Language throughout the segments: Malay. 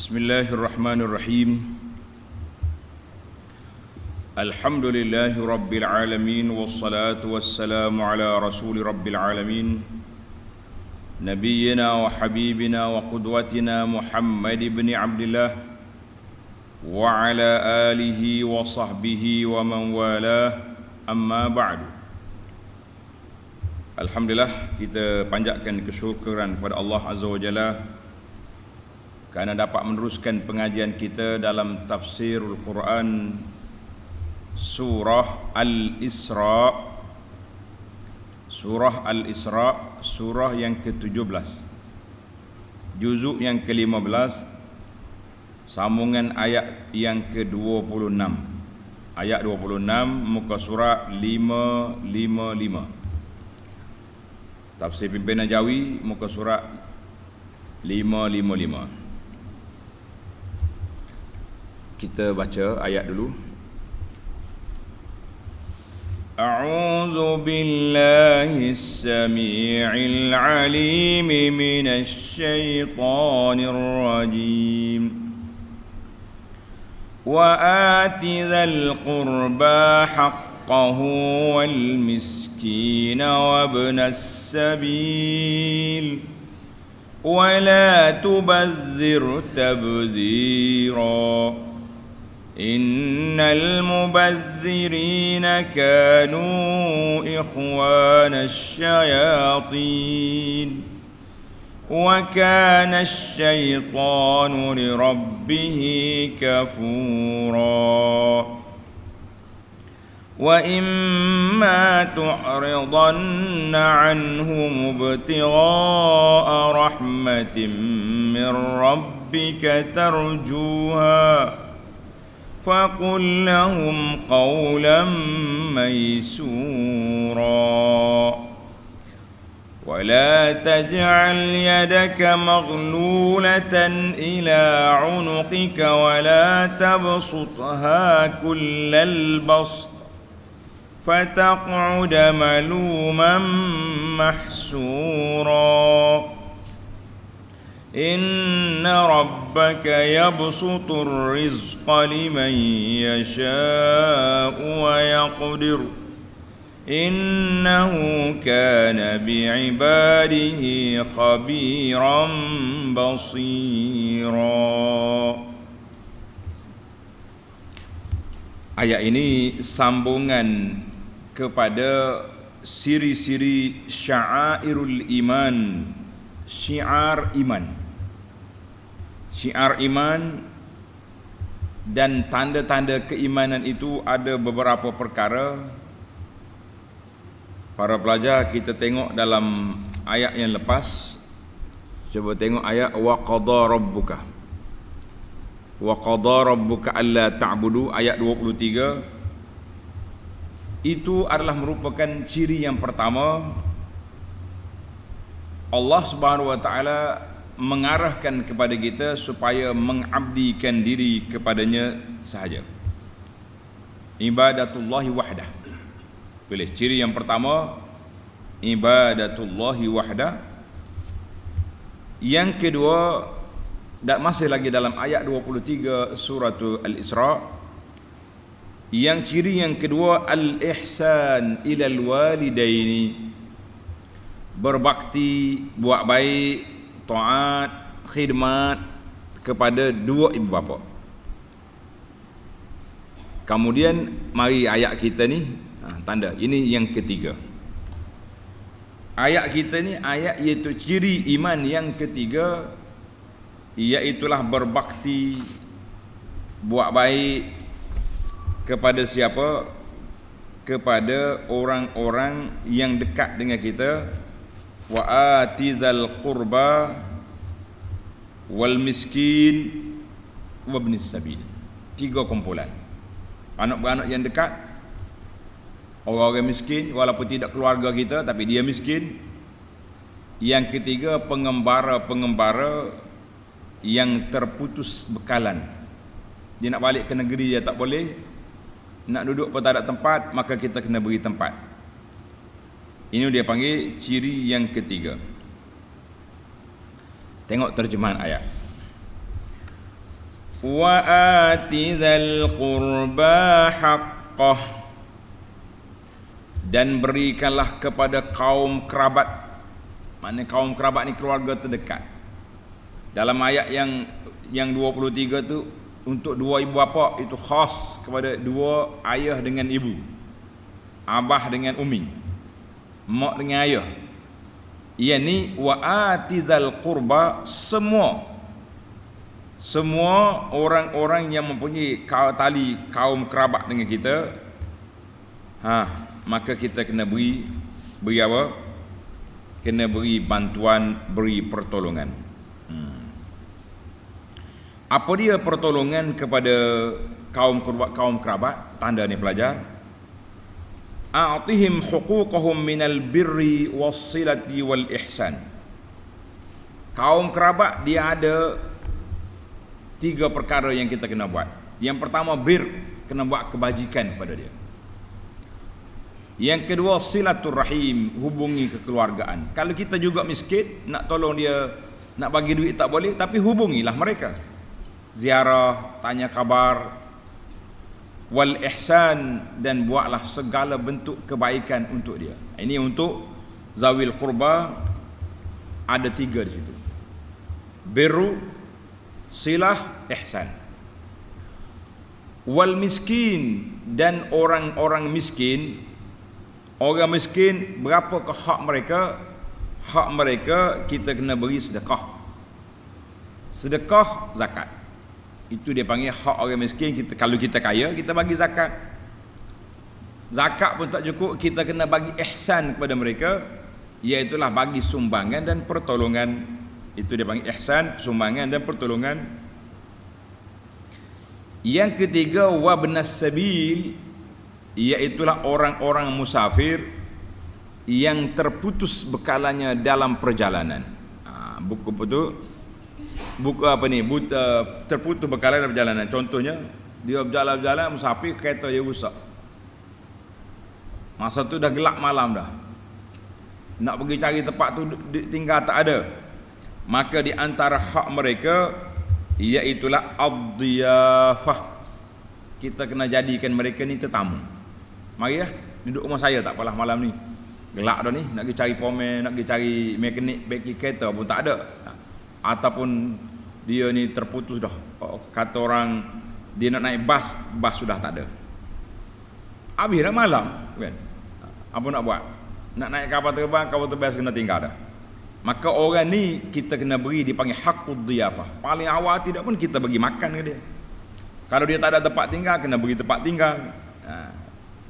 Bismillahirrahmanirrahim. Alhamdulillahi rabbil alamin, wassalatu wassalamu ala rasuli rabbil alamin, nabiyyina wa habibina wa qudwatina Muhammad ibn Abdillah wa ala alihi wa sahbihi wa man walah, amma ba'du. Alhamdulillah, kita panjatkan kesyukuran kepada Allah Azza wa Jalla kerana dapat meneruskan pengajian kita dalam tafsirul Quran surah Al-Isra. Surah Al-Isra, surah yang ke-17, juzuk yang ke-15, sambungan ayat yang ke-26. Ayat 26 muka surat 555. Tafsir Pimpinan Jawi muka surat 555. Kita baca ayat dulu. A'udzu billahis samii'il 'aliim minasy syaithaanir rajiim. Wa aati dzal qurbaa haqqahu wal miskiina wa ibnas sabiil wa la tubadzir tabdhira. Innal mubadzirina kanu ikhwanash shayatin wa kana asy-syaitanu li rabbih kafura. Wa imma tu'ridanna 'anhum ibtigha'a rahmatin min rabbika tarjuha فَقُلْ لَهُمْ قَوْلًا مَيْسُورًا وَلَا تَجْعَلْ يَدَكَ مَغْلُولَةً إِلَى عُنُقِكَ وَلَا تَبْسُطْهَا كُلَّ الْبَسْطِ فَتَقْعُدَ مَلُومًا مَحْسُورًا. Inna rabbaka yabsutur rizqa liman yasha'u wa yaqdir. Innahu kana bi'ibadihi khabiran basira. Ayat ini sambungan kepada siri-siri sya'airul iman, syiar iman. Syiar iman dan tanda-tanda keimanan itu ada beberapa perkara. Para pelajar, kita tengok dalam ayat yang lepas. Cuba tengok ayat wa qada rabbuka. Wa qada rabbuka alla ta'budu, ayat 23. Itu adalah merupakan ciri yang pertama. Allah Subhanahu wa taala mengarahkan kepada kita supaya mengabdikan diri kepadanya sahaja. Ibadatullahi wahdah. Boleh, ciri yang pertama ibadatullahi wahdah. Yang kedua, dan masih lagi dalam ayat 23 surah Al-Isra, yang ciri yang kedua al-ihsan ilal walidaini, berbakti, buat baik, taat, khidmat kepada dua ibu bapa. Kemudian mari ayat kita ni tanda, ini yang ketiga. Ayat kita ni ayat iaitu ciri iman yang ketiga, iaitulah berbakti, buat baik kepada siapa? Kepada orang-orang yang dekat dengan kita. Wa atizal qurba wal miskin wa ibnis sabil. Tiga kumpulan. Anak-anak yang dekat, orang-orang miskin walaupun tidak keluarga kita tapi dia miskin. Yang ketiga, pengembara-pengembara yang terputus bekalan. Dia nak balik ke negeri dia tak boleh, nak duduk pun tak ada tempat, maka kita kena beri tempat. Ini dia panggil ciri yang ketiga. Tengok terjemahan ayat. wa ati dzal qurba haqqah, dan berikanlah kepada kaum kerabat. Maknanya kaum kerabat ni keluarga terdekat. Dalam ayat yang 23 tu, untuk dua ibu bapa itu khas kepada dua ayah dengan ibu, abah dengan umi, mak dengan ayah. Yani wa atizal qurba, semua orang-orang yang mempunyai tali kaum kerabat dengan kita, maka kita kena beri apa? Kena beri bantuan, beri pertolongan. Apa dia pertolongan kepada kaum kerabat? Tanda ni pelajar. A'tihim huquqahum minal birri wassilati wal ihsan. Kaum kerabat dia ada 3 perkara yang kita kena buat. Yang pertama, kena buat kebajikan kepada dia. Yang kedua, silaturrahim, hubungi kekeluargaan. Kalau kita juga miskin, nak tolong dia, nak bagi duit tak boleh, tapi hubungilah mereka. Ziarah, tanya khabar. Wal ihsan, dan buatlah segala bentuk kebaikan untuk dia. Ini untuk zawil qurba, ada 3 di situ. Birru, silah, ihsan. Wal miskin, dan orang-orang miskin. Orang miskin, berapa ke hak mereka? Hak mereka kita kena beri sedekah. Sedekah, zakat. Itu dia panggil hak orang miskin. Kalau kita kaya, kita bagi zakat. Zakat pun tak cukup, kita kena bagi ihsan kepada mereka, iaitulah bagi sumbangan dan pertolongan. Itu dia panggil ihsan, sumbangan dan pertolongan. Yang ketiga, wabnas sabil, iaitulah orang-orang musafir yang terputus bekalannya dalam perjalanan. Terputus bekalan dalam perjalanan. Contohnya, dia berjalan-jalan musafir, kereta dia rusak. Masa tu dah gelap malam dah. Nak pergi cari tempat tu tinggal tak ada. Maka di antara hak mereka, iaitulah ad-diyafah. Kita kena jadikan mereka ni tetamu. Marilah duduk rumah saya, tak apalah malam ni. Gelap dah ni, nak pergi cari pomen, nak pergi cari mekanik beki kereta pun tak ada. Ataupun dia ni terputus dah. Kata orang dia nak naik bas sudah tak ada. Habis dah malam kan. Apa nak buat? Nak naik kapal terbang kena tinggal dah. Maka orang ni kita kena beri, dipanggil haqqud diyafah. Paling awal tidak pun kita bagi makan ke dia. Kalau dia tak ada tempat tinggal, kena beri tempat tinggal.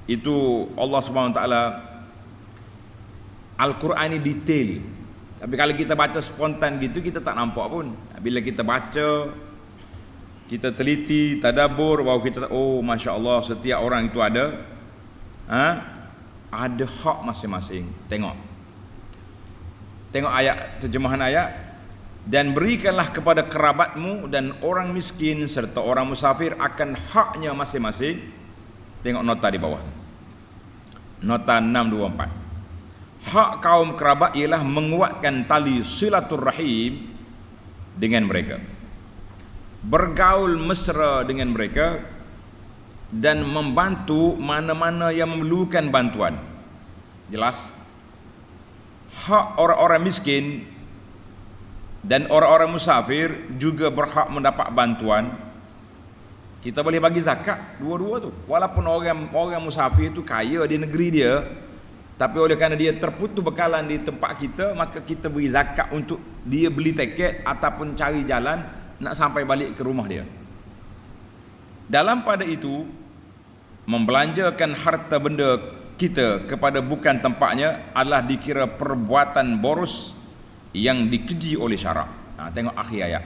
Itu Allah Subhanahu Wa Taala, Al-Quran ni detail. Tapi kalau kita baca spontan gitu, kita tak nampak pun. Bila kita baca, kita teliti, tadabbur, baru kita Masya Allah, setiap orang itu ada hak masing-masing. Tengok ayat, terjemahan ayat. Dan berikanlah kepada kerabatmu dan orang miskin serta orang musafir akan haknya masing-masing. Tengok nota di bawah, nota 624. Hak kaum kerabat ialah menguatkan tali silaturrahim dengan mereka, bergaul mesra dengan mereka, dan membantu mana-mana yang memerlukan bantuan. Jelas? Hak orang-orang miskin dan orang-orang musafir juga berhak mendapat bantuan. Kita boleh bagi zakat dua-dua tu. Walaupun orang musafir tu kaya di negeri dia, tapi oleh kerana dia terputus bekalan di tempat kita, maka kita beri zakat untuk dia beli tiket ataupun cari jalan nak sampai balik ke rumah dia. Dalam pada itu, membelanjakan harta benda kita kepada bukan tempatnya adalah dikira perbuatan boros yang dikeji oleh syarak. Tengok akhir ayat.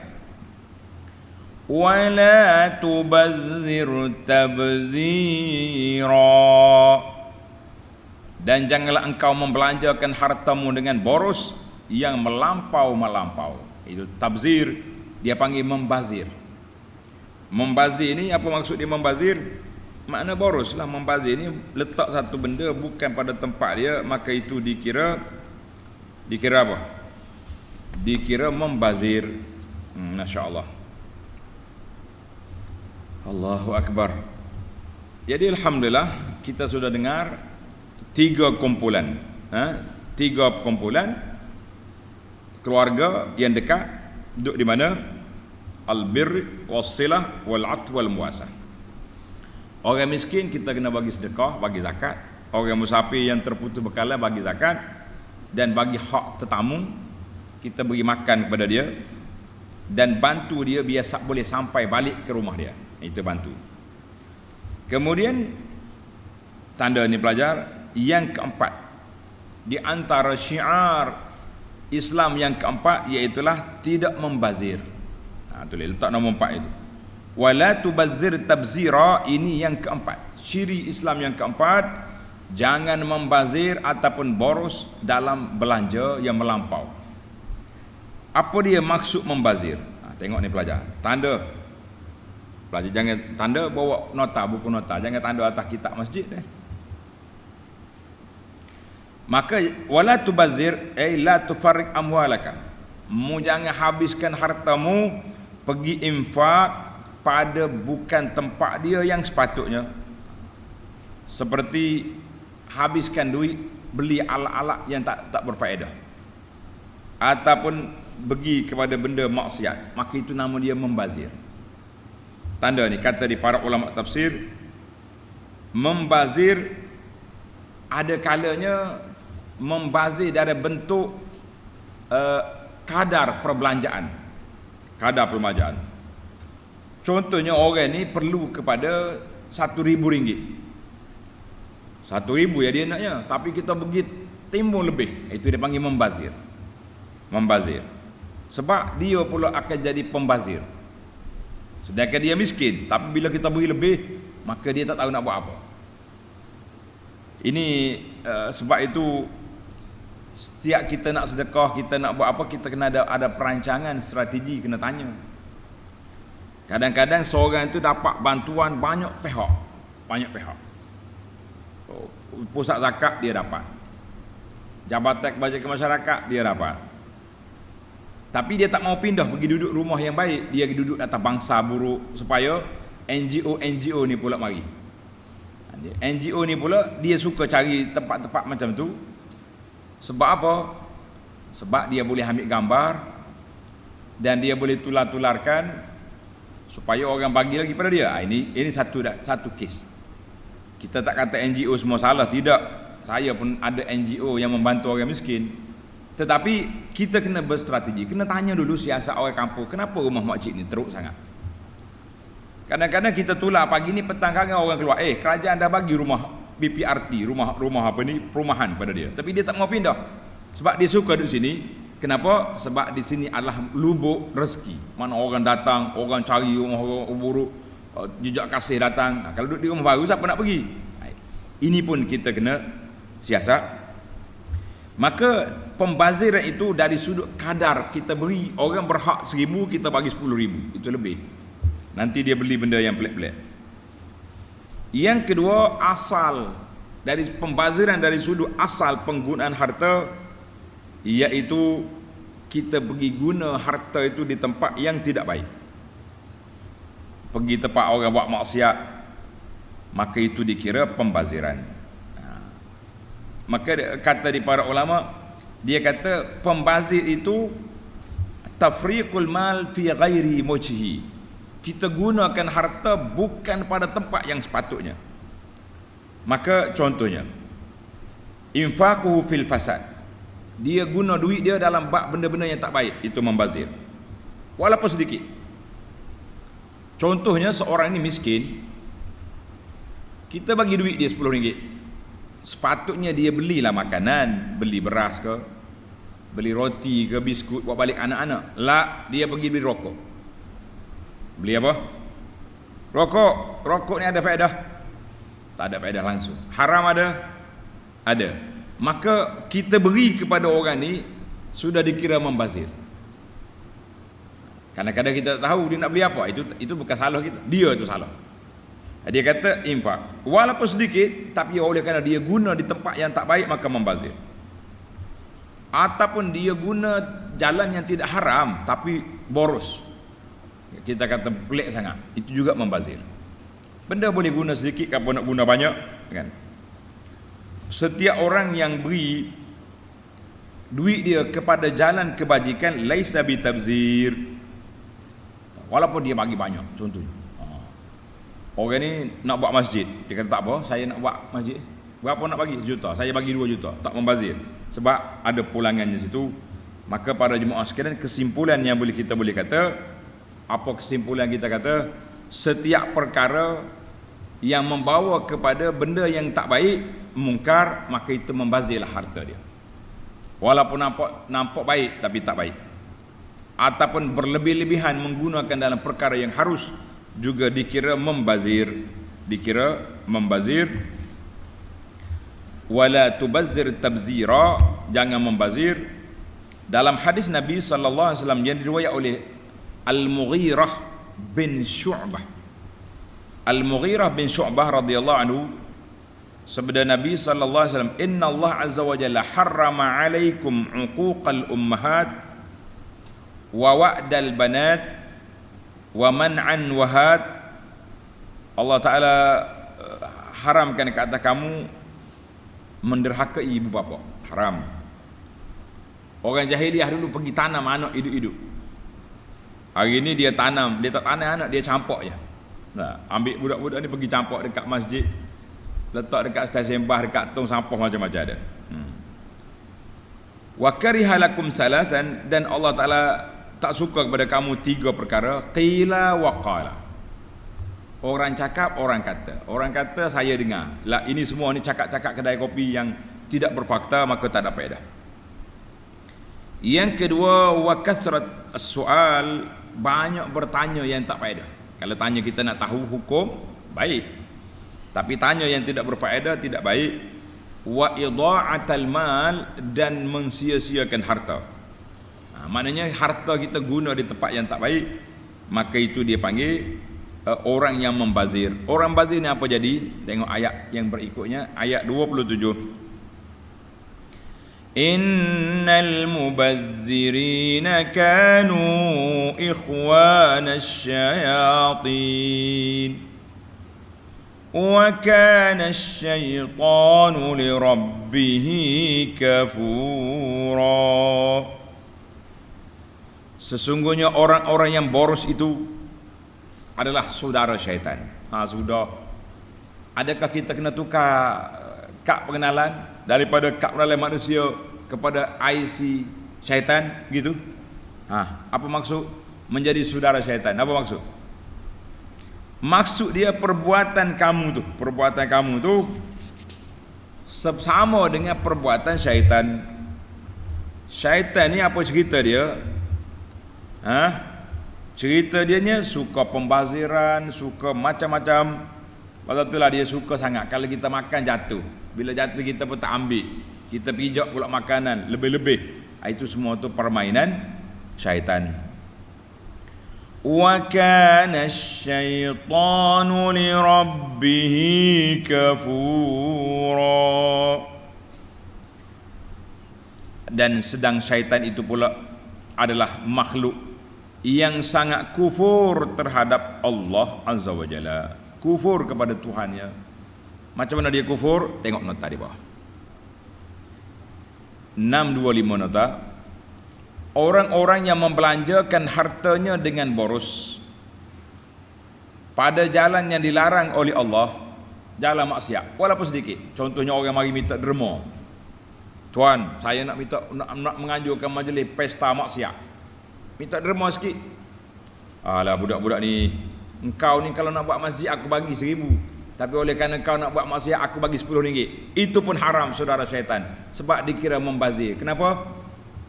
Wala tubazzir tabzira, dan janganlah engkau membelanjakan hartamu dengan boros yang melampau-melampau. Itu tabzir, dia panggil membazir. Membazir ni apa maksud dia membazir? Makna boros lah. Membazir ni letak satu benda bukan pada tempat dia, maka itu dikira apa? Dikira membazir. Masya Allah. Allahu Akbar. Jadi alhamdulillah kita sudah dengar tiga kumpulan, tiga kumpulan keluarga yang dekat duduk di mana? Al-birr was-silah wal-'atf wal-muwasah. Orang miskin kita kena bagi sedekah, bagi zakat. Orang musafir yang terputus bekalan bagi zakat, dan bagi hak tetamu kita beri makan kepada dia dan bantu dia biar boleh sampai balik ke rumah dia. Itu bantu. Kemudian tanda ni pelajar yang keempat di antara syiar Islam yang keempat iaitulah tidak membazir. Tulis letak nombor 4 itu. Wala tubazzir tabzira, ini yang keempat. Ciri Islam yang keempat, jangan membazir ataupun boros dalam belanja yang melampau. Apa dia maksud membazir? Tengok ni pelajar. Tanda. Pelajar jangan tanda bawa nota, buku nota. Jangan tanda atas kitab masjid Maka wala tubazzir ay la tufarriq amwalaka. Mu jangan habiskan hartamu pergi infak pada bukan tempat dia yang sepatutnya. Seperti habiskan duit beli alat-alat yang tak berfaedah, ataupun pergi kepada benda maksiat, maka itu nama dia membazir. Tanda ni kata di para ulama tafsir, membazir ada kalanya membazir dari bentuk kadar perbelanjaan. Contohnya orang ni perlu kepada RM1,000. RM1,000 ya dia naknya, tapi kita bagi timbul lebih. Itu dia panggil membazir. Sebab dia pula akan jadi pembazir. Sedangkan dia miskin, tapi bila kita beri lebih, maka dia tak tahu nak buat apa. Ini sebab itu setiap kita nak sedekah, kita nak buat apa, kita kena ada perancangan, strategi, kena tanya. Kadang-kadang seorang itu dapat bantuan banyak pihak. Pusat zakat dia dapat, Jabatan Kebajikan Masyarakat dia dapat, tapi dia tak mau pindah pergi duduk rumah yang baik. Dia duduk atas bangsa buruk supaya NGO ni pula mari. NGO ni pula dia suka cari tempat-tempat macam tu. Sebab apa? Sebab dia boleh ambil gambar dan dia boleh tular-tularkan supaya orang bagi lagi pada dia. Ini satu kes. Kita tak kata NGO semua salah, tidak. Saya pun ada NGO yang membantu orang miskin. Tetapi kita kena berstrategi, kena tanya dulu siasat orang kampung, kenapa rumah makcik ni teruk sangat. Kadang-kadang kita tular pagi ni, petang kan orang keluar, kerajaan dah bagi rumah BPRT, rumah apa ni, perumahan pada dia, tapi dia tak mau pindah sebab dia suka duduk sini. Kenapa? Sebab di sini adalah lubuk rezeki. Mana orang datang, orang cari rumah buruk, jejak kasih datang. Kalau duduk di rumah baru, siapa nak pergi? Ini pun kita kena siasat. Maka pembaziran itu dari sudut kadar kita beri. Orang berhak 1,000, kita bagi 10,000, itu lebih. Nanti dia beli benda yang pelik-pelik. Yang kedua, asal dari pembaziran dari sudut asal penggunaan harta, iaitu kita pergi guna harta itu di tempat yang tidak baik. Pergi tempat orang buat maksiat, maka itu dikira pembaziran. Maka kata di para ulama, dia kata pembazir itu tafriqul mal fi ghairi mujhi. Kita gunakan harta bukan pada tempat yang sepatutnya. Maka contohnya, infaquhu fil fasad. Dia guna duit dia dalam bab benda-benda yang tak baik, itu membazir. Walaupun sedikit. Contohnya seorang ini miskin, kita bagi duit dia RM10. Sepatutnya dia belilah makanan, beli beras ke, beli roti ke, biskut buat balik anak-anak. Dia pergi beli rokok. Beli apa? Rokok. Rokok ni ada faedah? Tak ada faedah langsung. Haram ada? Ada. Maka kita beri kepada orang ni sudah dikira membazir. Kadang-kadang kita tak tahu dia nak beli apa. Itu bukan salah kita, dia tu salah. Dia kata infak walaupun sedikit, tapi oleh kerana dia guna di tempat yang tak baik, maka membazir. Ataupun dia guna jalan yang tidak haram tapi boros, kita kata pelik sangat, itu juga membazir. Benda boleh guna sedikit kalau nak guna banyak, kan? Setiap orang yang beri duit dia kepada jalan kebajikan laisa bitabzir, walaupun dia bagi banyak. Contohnya orang ni nak buat masjid, dia kata tak apa, saya nak buat masjid, berapa nak bagi? 1 juta, saya bagi 2 juta, tak membazir, sebab ada pulangannya situ. Maka para jemaah sekalian, kesimpulan yang kita boleh kata, apa kesimpulan kita kata? Setiap perkara yang membawa kepada benda yang tak baik, mungkar, maka itu membazirlah harta dia, walaupun nampak baik tapi tak baik, ataupun berlebih-lebihan menggunakan dalam perkara yang harus, juga dikira membazir. Wala tubazzir tabzira, jangan membazir. Dalam hadis Nabi sallallahu alaihi wasallam yang diriwayat oleh Al-Mughirah bin Syu'bah, Al-Mughirah bin Syu'bah radhiyallahu anhu, sabda Nabi sallallahu alaihi wasallam, inna Allah azza wa jalla harrama alaikum uquqal ummahat wa wa'dal banat wa man'an wahad. Allah Ta'ala haramkan ke atas kamu menderhakai ibu bapa, haram. Orang jahiliah dulu pergi tanam anak hidup-hidup. Hari ni dia tanam, dia tak tanam anak, dia campak je. Nah, ambil budak-budak ni pergi campak dekat masjid, letak dekat stesen bah, dekat tong sampah, macam-macam ada. Wa kariha lakum salasan, dan Allah Ta'ala tak suka kepada kamu 3 perkara. Qila wa qala, orang cakap, orang kata. Orang kata saya dengar lah, ini semua ni cakap-cakap kedai kopi yang tidak berfakta, maka tak ada faedah. Yang kedua, wa kasrat as-su'al, banyak bertanya yang tak faedah. Kalau tanya kita nak tahu hukum, baik, tapi tanya yang tidak berfaedah tidak baik. Wa idha'atal mal, dan mensia-siakan harta. Maknanya harta kita guna di tempat yang tak baik, maka itu dia panggil orang yang membazir. Orang bazir ni apa jadi? Tengok ayat yang berikutnya, ayat 27. Innal mubazzirina kanu ikhwanash syayatin wa kana asy-syaitanu li rabbih kafura. Sesungguhnya orang-orang yang boros itu adalah saudara syaitan. Sudah. Adakah kita kena tukar kad pengenalan daripada kad pengenalan manusia kepada IC syaitan gitu? Apa maksud menjadi saudara syaitan? Apa maksud? Maksud dia perbuatan kamu tu sama dengan perbuatan syaitan. Syaitan ni apa cerita dia? Cerita dia ni suka pembaziran, suka macam-macam. Pasal itulah dia suka sangat kalau kita makan jatuh. Bila jatuh kita pun tak ambil, kita pijak pula makanan lebih-lebih. Itu semua tu permainan syaitan. Wa kana asy-syaitanu li rabbih kafura. Dan sedang syaitan itu pula adalah makhluk yang sangat kufur terhadap Allah Azza wa Jalla, kufur kepada Tuhannya. Macam mana dia kufur? Tengok nota di bawah 625 nota. Orang-orang yang membelanjakan hartanya dengan boros pada jalan yang dilarang oleh Allah, jalan maksiat walaupun sedikit. Contohnya orang mari minta derma, tuan saya nak menganjurkan majlis pesta maksiat, minta derma sikit. Alah budak-budak ni, engkau ni kalau nak buat masjid aku bagi 1,000, tapi oleh kerana engkau nak buat maksiat aku bagi RM10. Itu pun haram, saudara syaitan, sebab dikira membazir. Kenapa?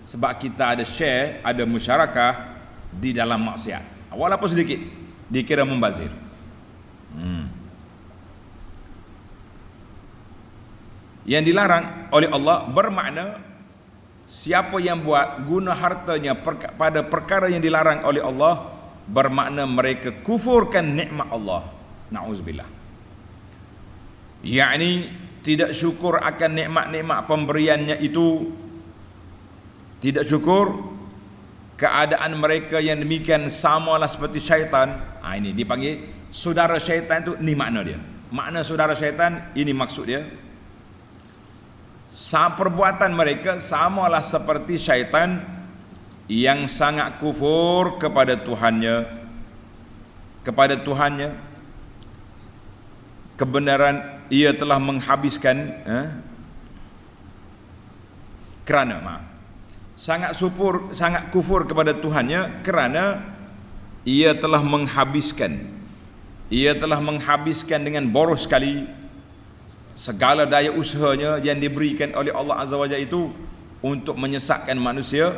Sebab kita ada share, ada musyarakah di dalam maksiat, walaupun sedikit, dikira membazir. Yang dilarang oleh Allah bermakna siapa yang buat guna hartanya pada perkara yang dilarang oleh Allah, bermakna mereka kufurkan nikmat Allah. Na'udzubillah. Yakni tidak syukur akan nikmat-nikmat pemberiannya itu, tidak syukur. Keadaan mereka yang demikian samalah seperti syaitan. Ini dipanggil saudara syaitan tu ni makna dia. Makna saudara syaitan ini maksud dia. Perbuatan mereka samalah seperti syaitan yang sangat kufur kepada Tuhannya, kebenaran ia telah menghabiskan sangat kufur kepada Tuhannya kerana ia telah menghabiskan dengan boros sekali segala daya usahanya yang diberikan oleh Allah Azza wa Jalla itu untuk menyesatkan manusia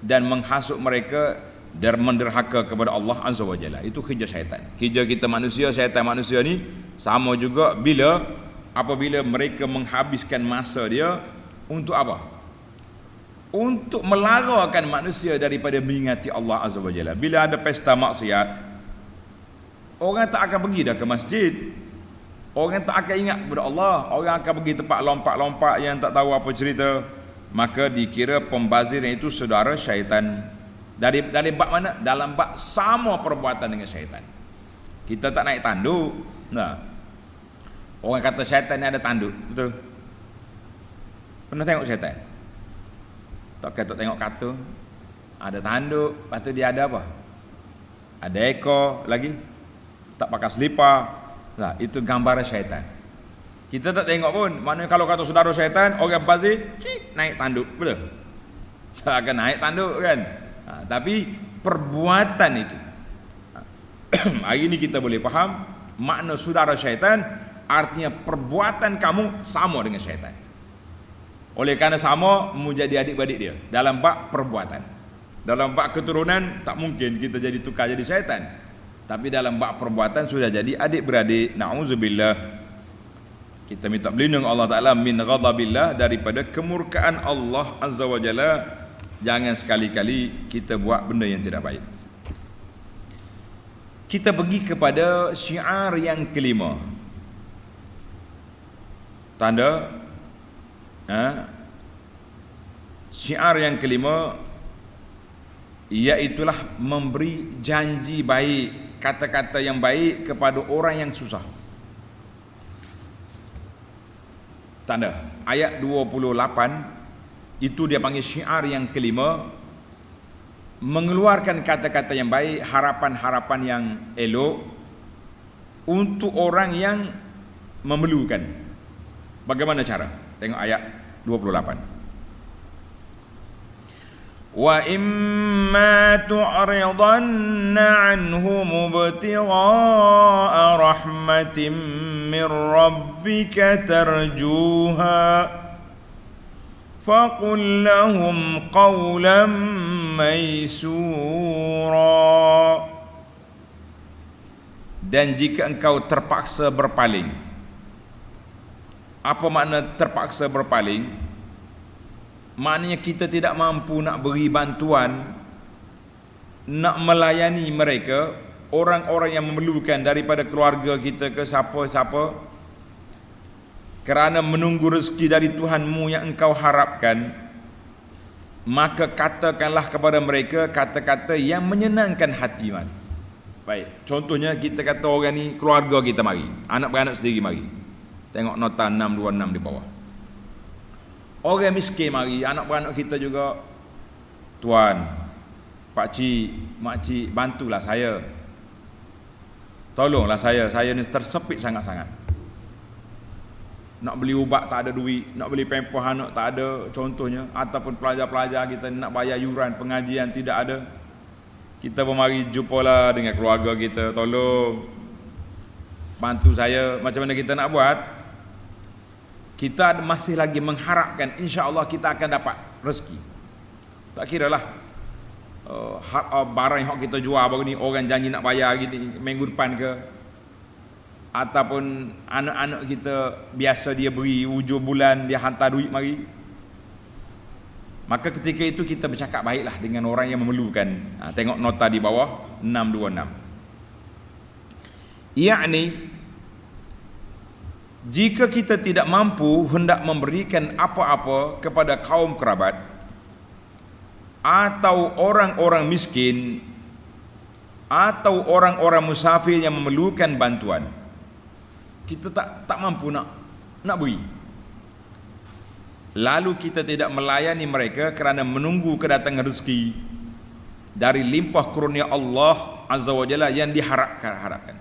dan menghasut mereka dan menderhaka kepada Allah Azza wa Jalla. Itu kerja syaitan. Kerja kita manusia, syaitan manusia ni sama juga apabila mereka menghabiskan masa dia untuk apa? Untuk melarangkan manusia daripada mengingati Allah Azza wa Jalla. Bila ada pesta maksiat, orang tak akan pergi dah ke masjid. Orang tak akan ingat kepada Allah. Orang akan pergi tempat lompat-lompat yang tak tahu apa cerita. Maka dikira pembaziran itu saudara syaitan. Dari bab mana? Dalam bab sama perbuatan dengan syaitan. Kita tak naik tanduk. Nah, orang kata syaitan ni ada tanduk. Betul? Pernah tengok syaitan? Tak tengok kata ada tanduk, lepas tu dia ada apa? Ada ekor lagi, tak pakai selipar. Nah, itu gambaran syaitan. Kita tak tengok pun. Maknanya kalau kata saudara syaitan, orang bazir naik tanduk, betul? Tak akan naik tanduk kan? Tapi perbuatan itu. Hari ini kita boleh faham makna saudara syaitan, artinya perbuatan kamu sama dengan syaitan. Oleh kerana sama, menjadi adik-beradik dia dalam bab perbuatan. Dalam bab keturunan tak mungkin kita jadi tukar jadi syaitan. Tapi dalam bab perbuatan sudah jadi adik-beradik. Na'udzubillah. Kita minta berlindung Allah Ta'ala min ghadabillah, daripada kemurkaan Allah Azza wa Jalla. Jangan sekali-kali kita buat benda yang tidak baik. Kita pergi kepada syiar yang kelima. Tanda syiar yang kelima, iaitulah memberi janji baik, kata-kata yang baik kepada orang yang susah. Tanda ayat 28 itu dia panggil syiar yang kelima, mengeluarkan kata-kata yang baik, harapan-harapan yang elok untuk orang yang memerlukan. Bagaimana cara? Tengok ayat 28. Wa imma tu'ridanna anhum ibtigha'a rahmatin min rabbika tarjuha faqul lahum qawlan maysura. Dan jika engkau terpaksa berpaling. Apa makna terpaksa berpaling? Maknanya kita tidak mampu nak beri bantuan, nak melayani mereka, orang-orang yang memerlukan daripada keluarga kita ke siapa-siapa, kerana menunggu rezeki dari Tuhanmu yang engkau harapkan, maka katakanlah kepada mereka kata-kata yang menyenangkan hati. Baik, contohnya kita kata orang ni keluarga kita mari, anak beranak sendiri mari. Tengok nota 626 di bawah. Orang miskin mari, anak beranak kita juga. Tuan, pakcik, makcik, bantulah saya. Tolonglah saya ni tersepit sangat-sangat. Nak beli ubat tak ada duit, nak beli pempoh anak tak ada contohnya, ataupun pelajar-pelajar kita nak bayar yuran pengajian tidak ada. Kita pun mari jumpalah dengan keluarga kita, tolong bantu saya. Macam mana kita nak buat? Kita masih lagi mengharapkan insya-Allah kita akan dapat rezeki. Tak kiralah barang yang kita jual baru ni orang janji nak bayar gini minggu depan ke, ataupun anak-anak kita biasa dia beri hujung bulan dia hantar duit mari. Maka ketika itu kita bercakap baiklah dengan orang yang memerlukan. Tengok nota di bawah 626. Yakni jika kita tidak mampu hendak memberikan apa-apa kepada kaum kerabat atau orang-orang miskin atau orang-orang musafir yang memerlukan bantuan, kita tak mampu nak beri. Lalu kita tidak melayani mereka kerana menunggu kedatangan rezeki dari limpah kurnia Allah Azza wa Jalla yang diharapkan.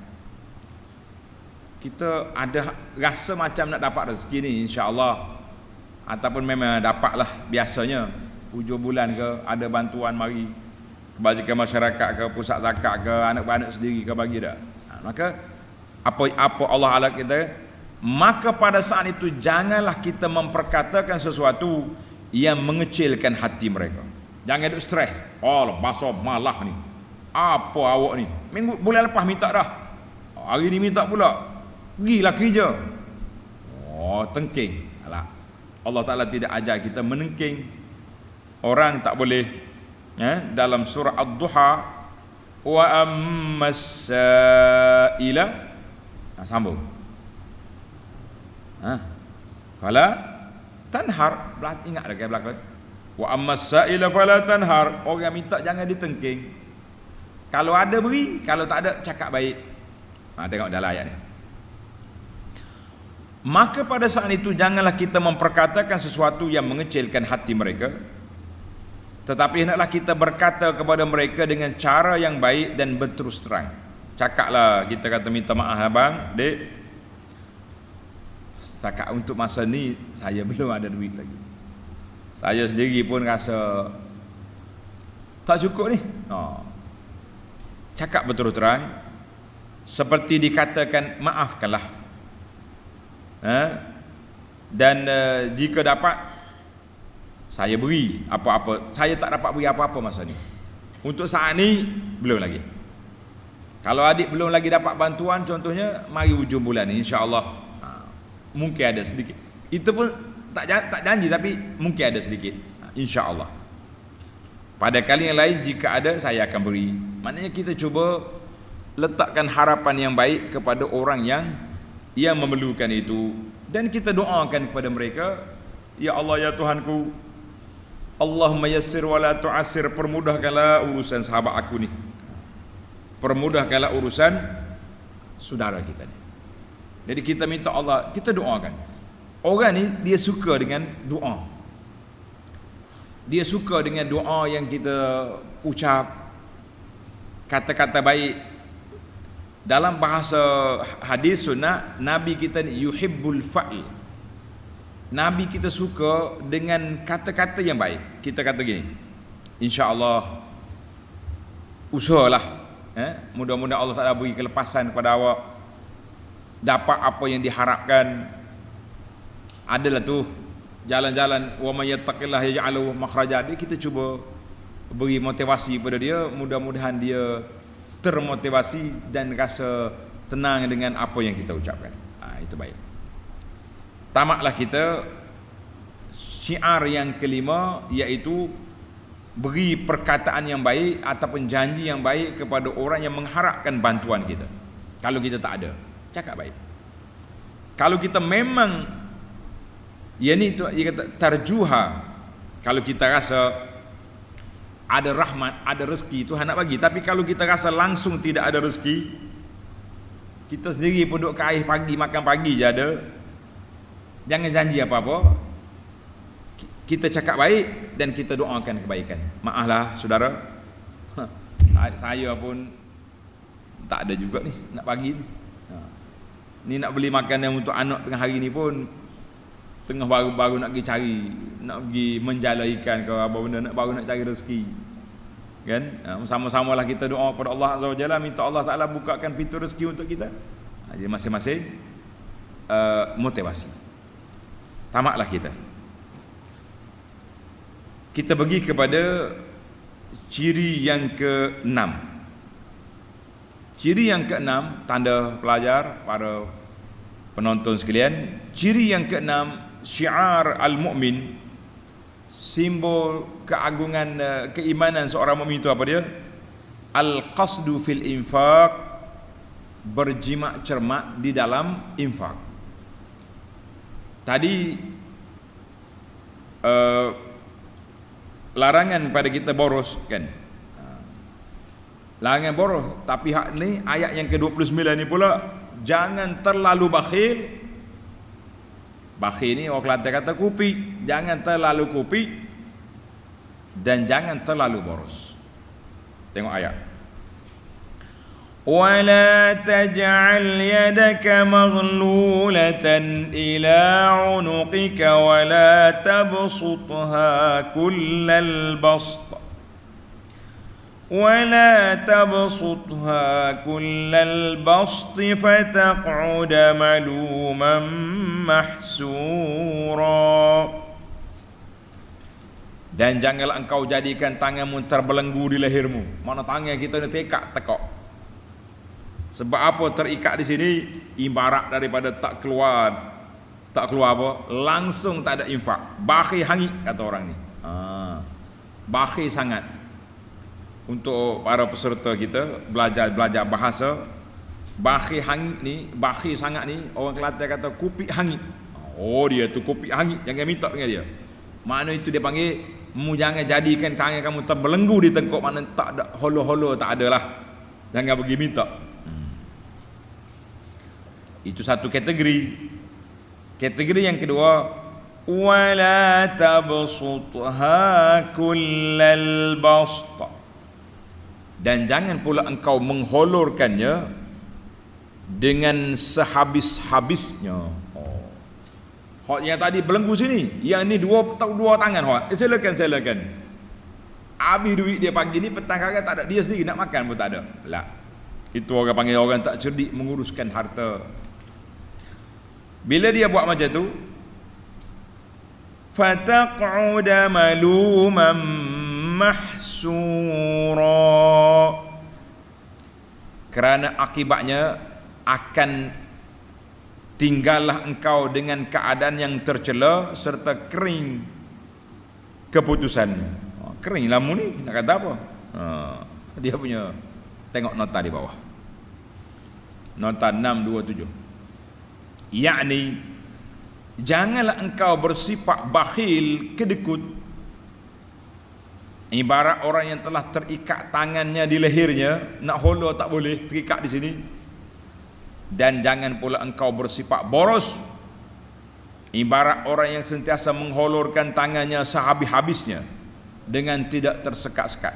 Kita ada rasa macam nak dapat rezeki ni, insya-Allah, ataupun memang dapatlah biasanya hujung bulan ke ada bantuan mari kebajikan masyarakat ke, pusat zakat ke, anak-anak sendiri ke bagi dah. Maka apa Allah ala kita, maka pada saat itu janganlah kita memperkatakan sesuatu yang mengecilkan hati mereka. Jangan duk stres. Oh, bahasa malah ni. Apa awak ni? Bulan lepas minta dah. Hari ni minta pula. Pergilah kerja. Oh, tengking. Alah. Allah Ta'ala tidak ajar kita menengking. Orang tak boleh. Dalam surah Ad-Duha, wa ammas sa'ila. Sambung. Fala tanhar. Ingat lagi belakang. Wa ammas sa'ila fala tanhar. Orang minta jangan ditengking. Kalau ada beri, kalau tak ada cakap baik. Tengok dalam ayat ni. Maka pada saat itu janganlah kita memperkatakan sesuatu yang mengecilkan hati mereka, tetapi hendaklah kita berkata kepada mereka dengan cara yang baik dan berterus terang. Cakaplah, kita kata minta maaf abang, dek, setakat untuk masa ni saya belum ada duit lagi. Saya sendiri pun rasa tak cukup ni. Cakap berterus terang, seperti dikatakan maafkanlah. Dan jika dapat saya beri apa-apa. Saya tak dapat beri apa-apa masa ni. Untuk saat ni belum lagi. Kalau adik belum lagi dapat bantuan, contohnya mari hujung bulan ni insya-Allah mungkin ada sedikit. Itu pun tak janji, tapi mungkin ada sedikit, insya-Allah. Pada kali yang lain jika ada saya akan beri. Maknanya kita cuba letakkan harapan yang baik kepada orang yang memerlukan itu, dan kita doakan kepada mereka, ya Allah ya Tuhanku, Allahumma yassir wa la tu'assir, permudahkanlah urusan sahabat aku ni, permudahkanlah urusan saudara kita ni. Jadi kita minta Allah, kita doakan. Orang ni dia suka dengan doa. Dia suka dengan doa yang kita ucap, kata-kata baik. Dalam bahasa hadis sunnah, Nabi kita ni yuhibbul fa'il. Nabi kita suka dengan kata-kata yang baik. Kita kata gini, insya-Allah usahalah, mudah-mudahan Allah Ta'ala beri kelepasan kepada awak, dapat apa yang diharapkan. Adalah tu jalan-jalan, wa may yattaqillaha yaj'alhu makhraja. Kita cuba beri motivasi pada dia, mudah-mudahan dia termotivasi dan rasa tenang dengan apa yang kita ucapkan. Itu baik. Tamatlah kita syiar yang kelima, iaitu beri perkataan yang baik ataupun janji yang baik kepada orang yang mengharapkan bantuan kita. Kalau kita tak ada, cakap baik. Kalau kita memang ini tu dia kata tarjuha, kalau kita rasa ada rahmat, ada rezeki Tuhan nak bagi, tapi kalau kita rasa langsung tidak ada rezeki, kita sendiri pun duduk ke air pagi, makan pagi je ada, jangan janji apa-apa. Kita cakap baik dan kita doakan kebaikan. Maaflah saudara, saya pun tak ada juga ni nak bagi ni. Ni nak beli makanan untuk anak tengah hari ni pun tengah baru nak pergi cari, nak pergi menjala ikan ke apa benda, baru nak cari rezeki, kan? Sama-samalah kita doa kepada Allah Azza wa Jalla, minta Allah Ta'ala bukakan pintu rezeki untuk kita. Jadi masing-masing motivasi. Tamatlah kita pergi kepada ciri yang ke-6. Ciri yang ke-6, tanda pelajar, para penonton sekalian, ciri yang ke-6, syiar al-mu'min, simbol keagungan keimanan seorang mukmin itu apa dia? Al-qasdu fil infaq, berjimat cermat di dalam infak. Tadi larangan pada kita boros, kan? Larangan boros. Tapi hak ni ayat yang ke-29 ni pula, jangan terlalu bakhil. Bakhil ni orang Kelantan kata kupi. Jangan terlalu kupi dan jangan terlalu boros. Tengok ayat. ولا تجعل يدك مغلولة إلى عنقك ولا تبسطها كل البسط فتقعد ملوما محسورا. Dan janganlah engkau jadikan tanganmu terbelenggu di lehermu. Mana tangan kita ni tekak. Sebab apa terikat di sini? Ibarat daripada tak keluar apa? Langsung tak ada infak. Bakhil hangit kata orang ni. Bakhil sangat. Untuk para peserta kita belajar bahasa, bakhil hangit ni, bakhil sangat ni, orang Kelantan kata kupik hangit. Oh, dia tu kupik hangit, jangan minta dengan dia. Makna itu dia panggil, mu jangan jadikan tangan kamu terbelenggu di tengkuk, mana tak ada holo-holo, tak ada lah. Jangan pergi minta. Itu satu kategori. Kategori yang kedua, wala tabsutha kullal bast. Dan jangan pula engkau mengholorkannya dengan sehabis-habisnya. Hak yang tadi belenggu sini, yang ni dua tangan hak. Silakan. Habis duit dia pagi ni, petang kagak tak ada, dia sendiri nak makan pun tak ada. Lah. Itu orang panggil orang tak cerdik menguruskan harta. Bila dia buat macam tu, fataq'uda maluman mahsura, kerana akibatnya akan tinggallah engkau dengan keadaan yang tercela serta kering keputusan. Kering lamu ni nak kata apa? Dia punya, tengok nota di bawah, nota 627. Yakni janganlah engkau bersifat bakhil, kedekut, ibarat orang yang telah terikat tangannya di lehernya, nak holo tak boleh, terikat di sini. Dan jangan pula engkau bersifat boros, ibarat orang yang sentiasa mengholorkan tangannya sehabis-habisnya dengan tidak tersekat-sekat.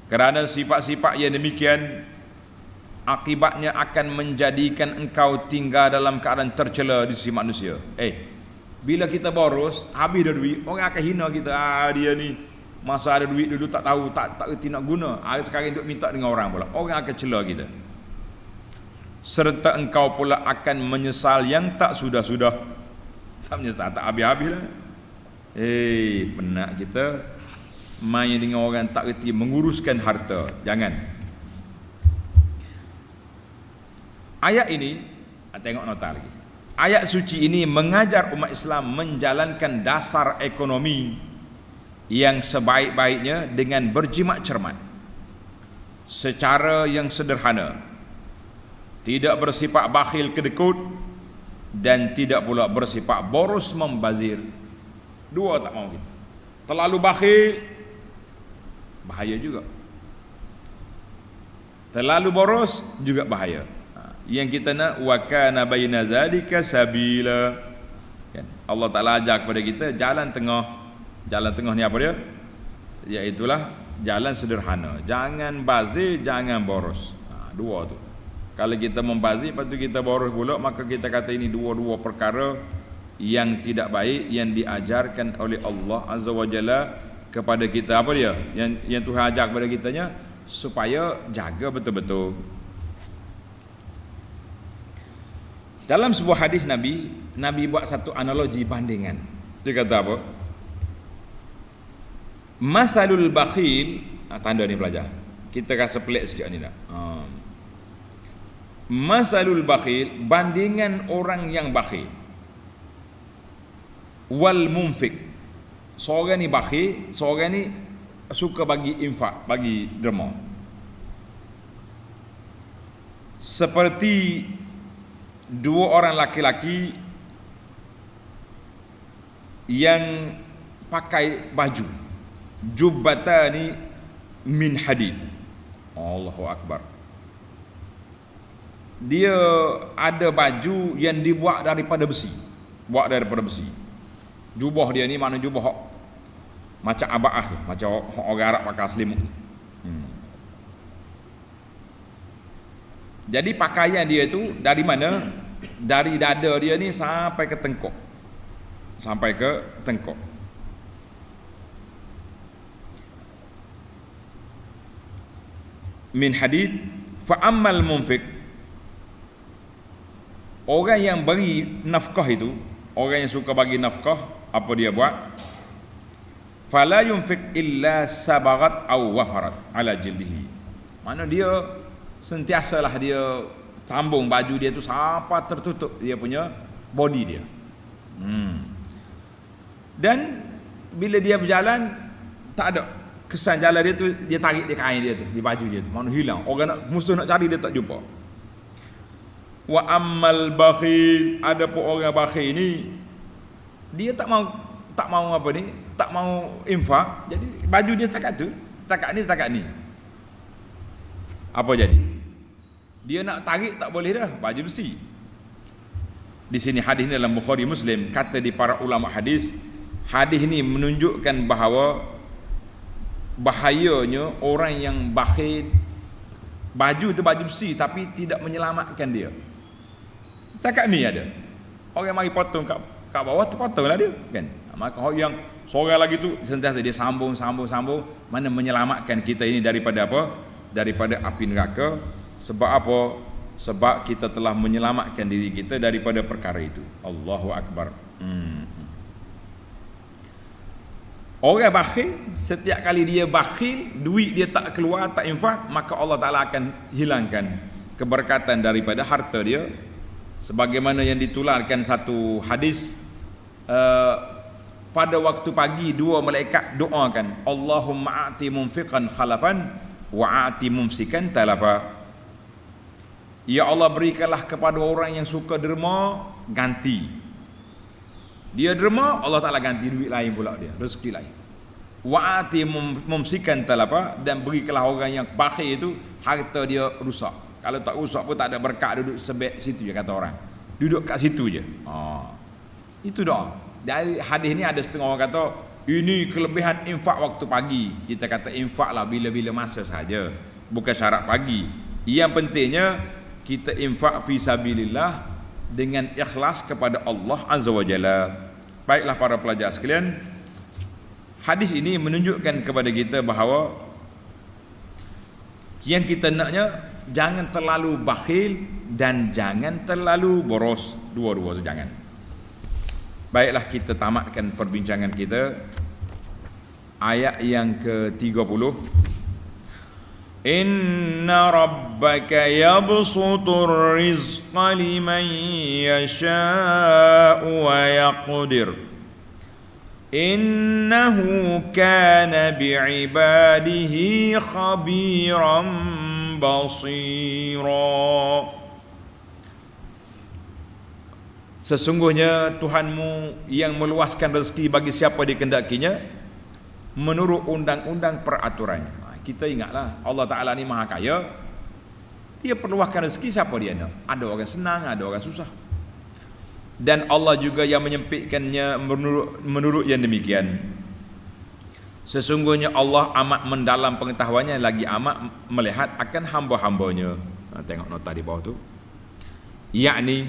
Kerana sifat-sifat yang demikian akibatnya akan menjadikan engkau tinggal dalam keadaan tercela di sisi manusia. Bila kita boros, habis dah duit, orang akan hina kita. Dia ni masa ada duit dulu tak tahu, tak erti nak guna. Sekarang duk minta dengan orang pula. Orang akan cela kita. Serta engkau pula akan menyesal yang tak sudah-sudah. Tak menyesal, tak habis-habis lah. Penat kita main dengan orang tak erti menguruskan harta. Jangan. Ayat ini, tengok nota lagi. Ayat suci ini mengajar umat Islam menjalankan dasar ekonomi yang sebaik-baiknya dengan berjimat cermat, secara yang sederhana, tidak bersifat bakhil kedekut, dan tidak pula bersifat boros membazir. Dua tak mau kita. Terlalu bakhil, bahaya juga. Terlalu boros juga bahaya. Yang kita nak, wa kana baina zalika sabila. Allah Taala ajak kepada kita jalan tengah. Jalan tengah ni apa dia? Iaitulah jalan sederhana. Jangan bazir, jangan boros. Dua tu. Kalau kita membazir, lepas tu kita boros pula, maka kita kata ini dua-dua perkara yang tidak baik, yang diajarkan oleh Allah Azza wa Jalla kepada kita. Apa dia? Yang Tuhan ajar kepada kitanya, supaya jaga betul-betul. Dalam sebuah hadis Nabi buat satu analogi bandingan. Dia kata apa? Masalul bakhil, tanda ni pelajar. Kita rasa pelik sikit ni dah. Masalul bakhil, bandingan orang yang bakhil. Wal munfik. Seorang ni bakhil, seorang ni suka bagi infak, bagi derma. Seperti dua orang laki-laki yang pakai baju jubbatani min hadid, Allahu Akbar. Dia ada baju yang dibuat daripada besi. Buat daripada besi. Jubah dia ni mana jubah macam abaah tu, macam orang Arab pakai selimut. Jadi pakaian dia tu dari mana? Dari dada dia ni sampai ke tengkuk. Sampai ke tengkuk. Min hadith fa ammal munfiq, orang yang bagi nafkah itu, orang yang suka bagi nafkah, apa dia buat? Fala yunfiq illa sabagat aw wafarat ala jildihi. Mana dia sentiasalah dia sambung baju dia tu sampai tertutup dia punya body dia. Dan bila dia berjalan tak ada kesan jalan dia tu, dia tarik dia kain dia tu, di baju dia tu, mana hilang. Orang nak musuh nak cari dia tak jumpa. Wa ammal bakhil, ada pun orang bakhil ni dia tak mau apa ni, tak mau infak. Jadi baju dia setakat tu, setakat ni. Apa jadi? Dia nak tarik tak boleh dah, baju besi. Di sini hadis ni dalam Bukhari Muslim, kata di para ulama hadis ni menunjukkan bahawa bahayanya orang yang bakhil, baju tu baju besi tapi tidak menyelamatkan dia. Setakat ni ada orang mari potong kat bawah tu, potonglah dia kan. Maka orang yang seorang lagi tu sentiasa dia sambung, mana menyelamatkan kita ini daripada apa? Daripada api neraka. Sebab apa? Sebab kita telah menyelamatkan diri kita daripada perkara itu. Allahu Akbar. Orang bakhil, setiap kali dia bakhil, duit dia tak keluar, tak infak, maka Allah Ta'ala akan hilangkan keberkatan daripada harta dia. Sebagaimana yang ditularkan satu hadis, pada waktu pagi dua malaikat doakan, Allahumma a'ti munfiqan khalafan wa a'ti mumsikan talafa. Ya Allah, berikanlah kepada orang yang suka derma ganti. Dia derma, Allah Ta'ala ganti duit lain pula dia, rezeki lain. Wa'ati mumsikan talafa, dan berikanlah orang yang bakhil itu harta dia rusak. Kalau tak rusak pun tak ada berkat, duduk sebek situ je kata orang. Duduk kat situ je. Itu doa. Dari hadis ni ada setengah orang kata ini kelebihan infak waktu pagi. Kita kata infak lah bila-bila masa saja, bukan syarat pagi. Yang pentingnya kita infak fi sabilillah dengan ikhlas kepada Allah Azza wa Jalla. Baiklah para pelajar sekalian, hadis ini menunjukkan kepada kita bahawa yang kita naknya jangan terlalu bakhil dan jangan terlalu boros, dua-dua jangan. Baiklah, kita tamatkan perbincangan kita. Ayat yang ke-30. Inna rabbaka yabsutur rizqa liman yasha'u wa yaqdir. Innahu kana bi'ibadihi khabiran basira. Sesungguhnya Tuhanmu yang meluaskan rezeki bagi siapa dikehendakinya menurut undang-undang peraturannya. Kita ingatlah Allah Ta'ala ni maha kaya. Dia perluaskan rezeki siapa dia nak. Ada orang senang, ada orang susah. Dan Allah juga yang menyempitkannya menurut yang demikian. Sesungguhnya Allah amat mendalam pengetahuannya, lagi amat melihat akan hamba-hambanya. Tengok nota di bawah tu. Yakni,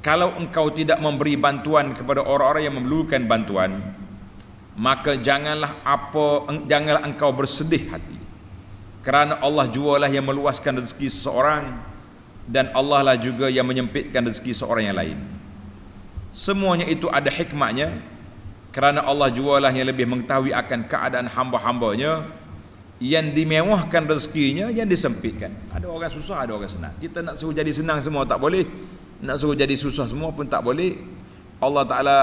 kalau engkau tidak memberi bantuan kepada orang-orang yang memerlukan bantuan, maka janganlah engkau bersedih hati, kerana Allah jualah yang meluaskan rezeki seseorang, dan Allah lah juga yang menyempitkan rezeki seorang yang lain. Semuanya itu ada hikmahnya, kerana Allah jualah yang lebih mengetahui akan keadaan hamba-hambanya, yang dimewahkan rezekinya, yang disempitkan. Ada orang susah, ada orang senang. Kita nak suruh jadi senang semua tak boleh, nak suruh jadi susah semua pun tak boleh. Allah Ta'ala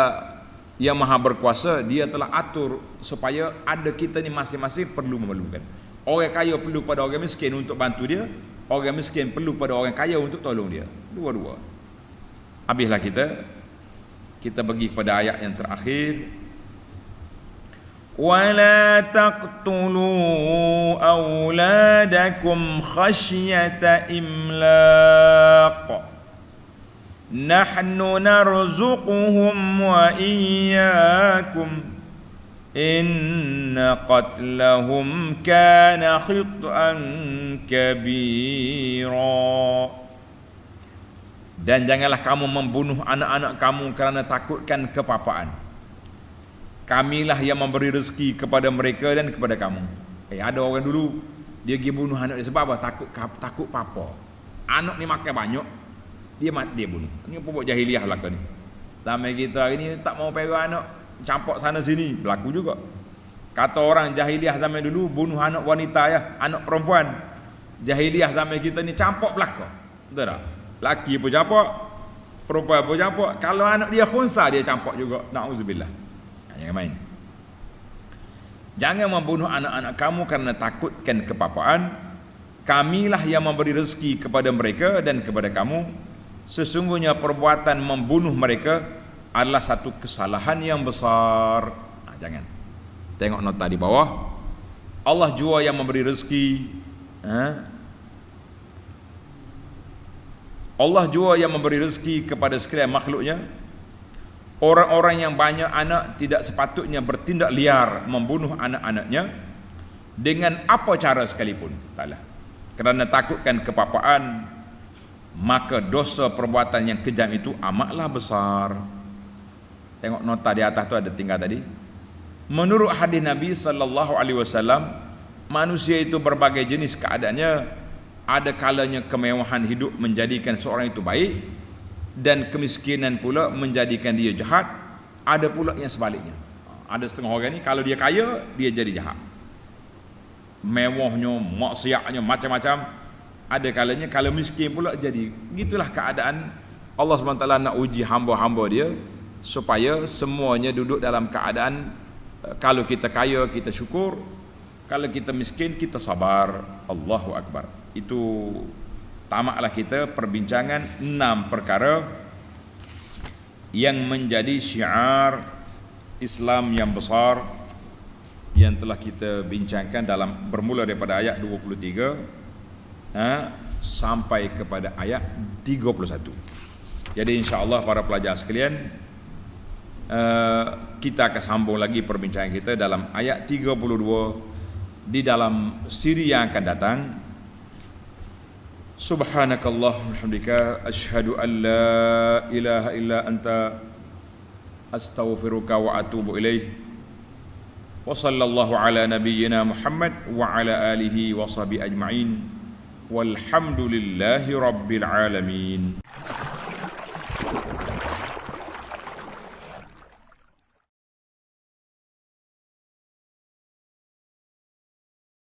yang maha berkuasa, dia telah atur supaya ada kita ni masing-masing perlu memerlukan. Orang kaya perlu pada orang miskin untuk bantu dia, orang miskin perlu pada orang kaya untuk tolong dia. Dua-dua. Habislah kita pergi kepada ayat yang terakhir. ولا تقتلوا أولادكم خشية إملاق نحن نرزقهم وإياكم إن قتلهم كان خطأ كبيرا. Dan janganlah kamu membunuh anak-anak kamu kerana takutkan kepapaan. Kamilah yang memberi rezeki kepada mereka dan kepada kamu. Ada orang dulu dia pergi bunuh anak dia sebab apa? Takut papa. Anak ni makan banyak, dia bunuh. Ini pokok jahiliah belaka ni. Zaman kita hari ni tak mau perah anak, campur sana sini, berlaku juga. Kata orang jahiliah zaman dulu bunuh anak wanita ya, anak perempuan. Jahiliah zaman kita ni campur belaka. Betul tak? Laki pun campur, perempuan pun campur. Kalau anak dia khunsa dia campur juga. Na'udzubillah. Jangan main. Jangan membunuh anak-anak kamu kerana takutkan kepapaan. Kamilah yang memberi rezeki kepada mereka dan kepada kamu. Sesungguhnya perbuatan membunuh mereka adalah satu kesalahan yang besar. Jangan. Tengok nota di bawah. Allah jua yang memberi rezeki. Allah jua yang memberi rezeki kepada sekalian makhluknya. Orang-orang yang banyak anak tidak sepatutnya bertindak liar membunuh anak-anaknya dengan apa cara sekalipun. Taklah. Kerana takutkan kepapaan, maka dosa perbuatan yang kejam itu amatlah besar. Tengok nota di atas tu ada tinggal tadi. Menurut hadis Nabi sallallahu alaihi wasallam, manusia itu berbagai jenis keadaannya. Ada kalanya kemewahan hidup menjadikan seorang itu baik, dan kemiskinan pula menjadikan dia jahat. Ada pula yang sebaliknya. Ada setengah orang ni kalau dia kaya dia jadi jahat, mewahnya, maksiatnya macam-macam. Ada kalanya kalau miskin pula jadi. Gitulah keadaan. Allah SWT nak uji hamba-hamba dia supaya semuanya duduk dalam keadaan kalau kita kaya kita syukur, kalau kita miskin kita sabar. Allahu Akbar. Itu tamaklah kita perbincangan 6 perkara yang menjadi syiar Islam yang besar yang telah kita bincangkan dalam bermula daripada ayat 23 sampai kepada ayat 31. Jadi insya-Allah para pelajar sekalian, kita akan sambung lagi perbincangan kita dalam ayat 32 di dalam siri yang akan datang. Subhanakallahumma hamdika asyhadu an la ilaha illa anta astaghfiruka wa atubu ilaih. Wa sallallahu ala nabiyyina Muhammad wa ala alihi wa sahbihi ajma'in. Walhamdulillahi rabbil alamin.